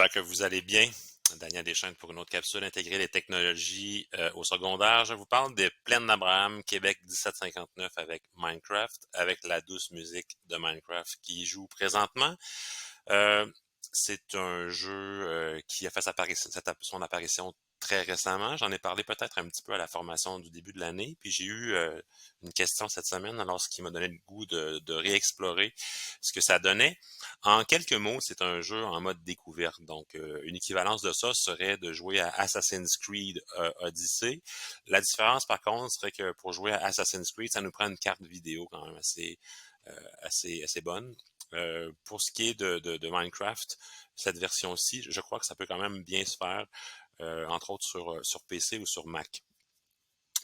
J'espère que vous allez bien. Daniel Deschaines pour une autre capsule intégrer les technologies au secondaire. Je vous parle des Plaines d'Abraham, Québec 1759 avec Minecraft, avec la douce musique de Minecraft qui joue présentement. Euh, c'est un jeu qui a fait son apparition très récemment. J'en ai parlé peut-être un petit peu à la formation du début de l'année. Puis j'ai eu une question cette semaine, alors ce qui m'a donné le goût de réexplorer ce que ça donnait. En quelques mots, c'est un jeu en mode découverte. Donc, une équivalence de ça serait de jouer à Assassin's Creed Odyssey. La différence, par contre, serait que pour jouer à Assassin's Creed, ça nous prend une carte vidéo quand même assez bonne. Pour ce qui est de Minecraft, cette version-ci, je crois que ça peut quand même bien se faire, entre autres sur PC ou sur Mac.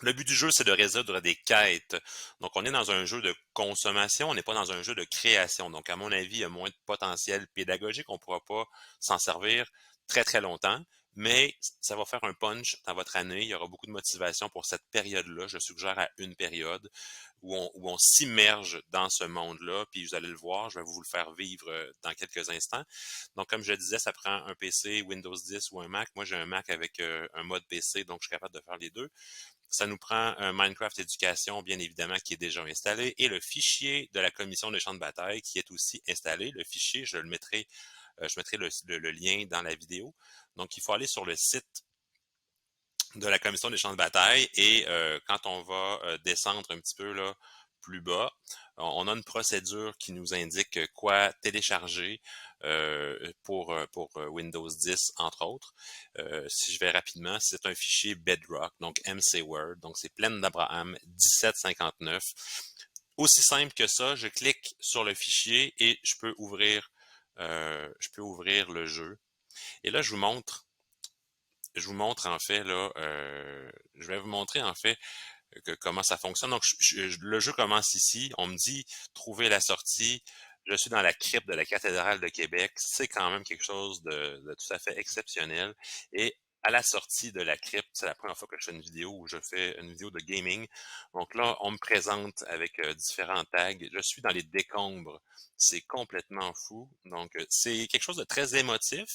Le but du jeu, c'est de résoudre des quêtes. Donc, on est dans un jeu de consommation, on n'est pas dans un jeu de création. Donc, à mon avis, il y a moins de potentiel pédagogique. On ne pourra pas s'en servir très, très longtemps, mais ça va faire un punch dans votre année. Il y aura beaucoup de motivation pour cette période-là. Je suggère à une période où on s'immerge dans ce monde-là, puis vous allez le voir, je vais vous le faire vivre dans quelques instants. Donc, comme je le disais, ça prend un PC, Windows 10 ou un Mac. Moi, j'ai un Mac avec un mode PC, donc je suis capable de faire les deux. Ça nous prend un Minecraft Éducation, bien évidemment, qui est déjà installé, et le fichier de la commission des champs de bataille qui est aussi installé. Le fichier, je mettrai le lien dans la vidéo. Donc, il faut aller sur le site de la commission des champs de bataille et quand on va descendre un petit peu là plus bas, on a une procédure qui nous indique quoi télécharger pour Windows 10 entre autres. Si je vais rapidement, c'est un fichier Bedrock, donc MC Word, donc c'est Plaine d'Abraham 1759. Aussi simple que ça, je clique sur le fichier et je peux ouvrir le jeu. Et là, je vous montre en fait là, je vais vous montrer en fait comment ça fonctionne. Donc, le jeu commence ici. On me dit trouver la sortie. Je suis dans la crypte de la cathédrale de Québec. C'est quand même quelque chose de tout à fait exceptionnel. Et à la sortie de la crypte, c'est la première fois que je fais une vidéo où je fais une vidéo de gaming. Donc là, on me présente avec différents tags. Je suis dans les décombres. C'est complètement fou. Donc, c'est quelque chose de très émotif.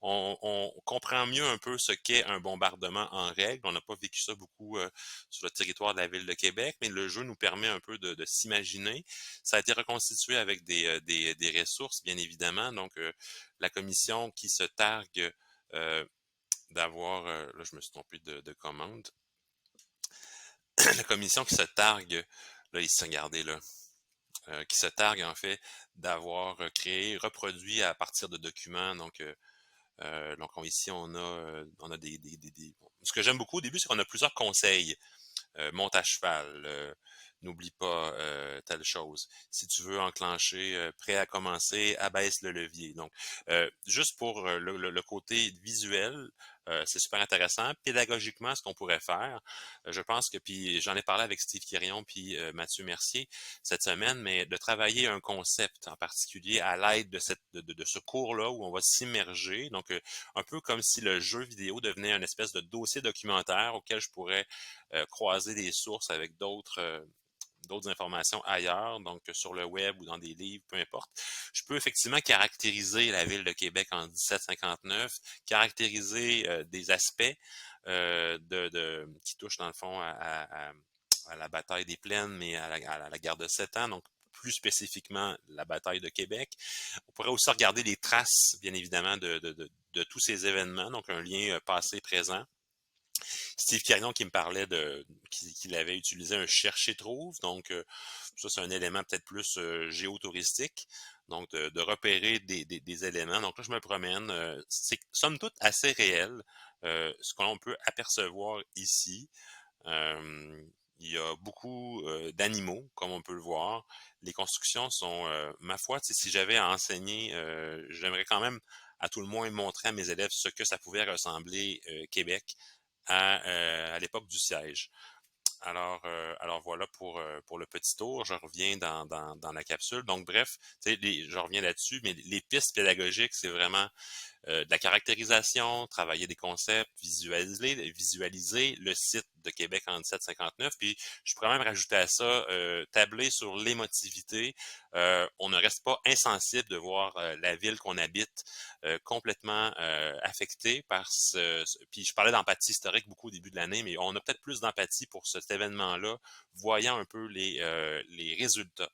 On comprend mieux un peu ce qu'est un bombardement en règle. On n'a pas vécu ça beaucoup sur le territoire de la ville de Québec, mais le jeu nous permet un peu de s'imaginer. Ça a été reconstitué avec des ressources, bien évidemment. Donc, la commission qui se targue d'avoir... là, je me suis trompé de commande. La commission qui se targue, là, ici, regardez, là, qui se targue, en fait, d'avoir créé, reproduit à partir de documents, donc ici, on a Ce que j'aime beaucoup au début, c'est qu'on a plusieurs conseils. Monte à cheval, n'oublie pas telle chose. Si tu veux enclencher, prêt à commencer, abaisse le levier. Donc, juste pour le côté visuel, c'est super intéressant. Pédagogiquement, ce qu'on pourrait faire, je pense que, puis j'en ai parlé avec Steve Quirion puis Mathieu Mercier cette semaine, mais de travailler un concept en particulier à l'aide de ce cours-là où on va s'immerger. Donc, un peu comme si le jeu vidéo devenait une espèce de dossier documentaire auquel je pourrais croiser des sources avec d'autres informations ailleurs, donc sur le web ou dans des livres, peu importe. Je peux effectivement caractériser la ville de Québec en 1759, caractériser des aspects qui touchent dans le fond à la bataille des Plaines, mais à la guerre de 7 ans, donc plus spécifiquement la bataille de Québec. On pourrait aussi regarder les traces, bien évidemment, de tous ces événements, donc un lien passé-présent. Steve Carillon qui me parlait qu'il avait utilisé un chercher-trouve, donc ça c'est un élément peut-être plus géotouristique, donc de repérer des éléments. Donc là je me promène, c'est somme toute assez réel, ce qu'on peut apercevoir ici. Euh, il y a beaucoup d'animaux, comme on peut le voir. Les constructions sont, ma foi, si j'avais à enseigner, j'aimerais quand même à tout le moins montrer à mes élèves ce que ça pouvait ressembler Québec à l'époque du siège. Alors voilà pour le petit tour. Je reviens dans la capsule. Donc bref, je reviens là-dessus, mais les pistes pédagogiques, c'est vraiment de la caractérisation, travailler des concepts, visualiser le site de Québec en 1759. Puis je pourrais même rajouter à ça, tabler sur l'émotivité. On ne reste pas insensible de voir la ville qu'on habite complètement affectée par Puis je parlais d'empathie historique beaucoup au début de l'année, mais on a peut-être plus d'empathie pour cet événement-là, voyant un peu les résultats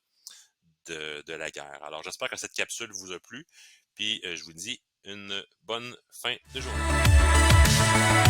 de la guerre. Alors j'espère que cette capsule vous a plu, puis je vous dis une bonne fin de journée.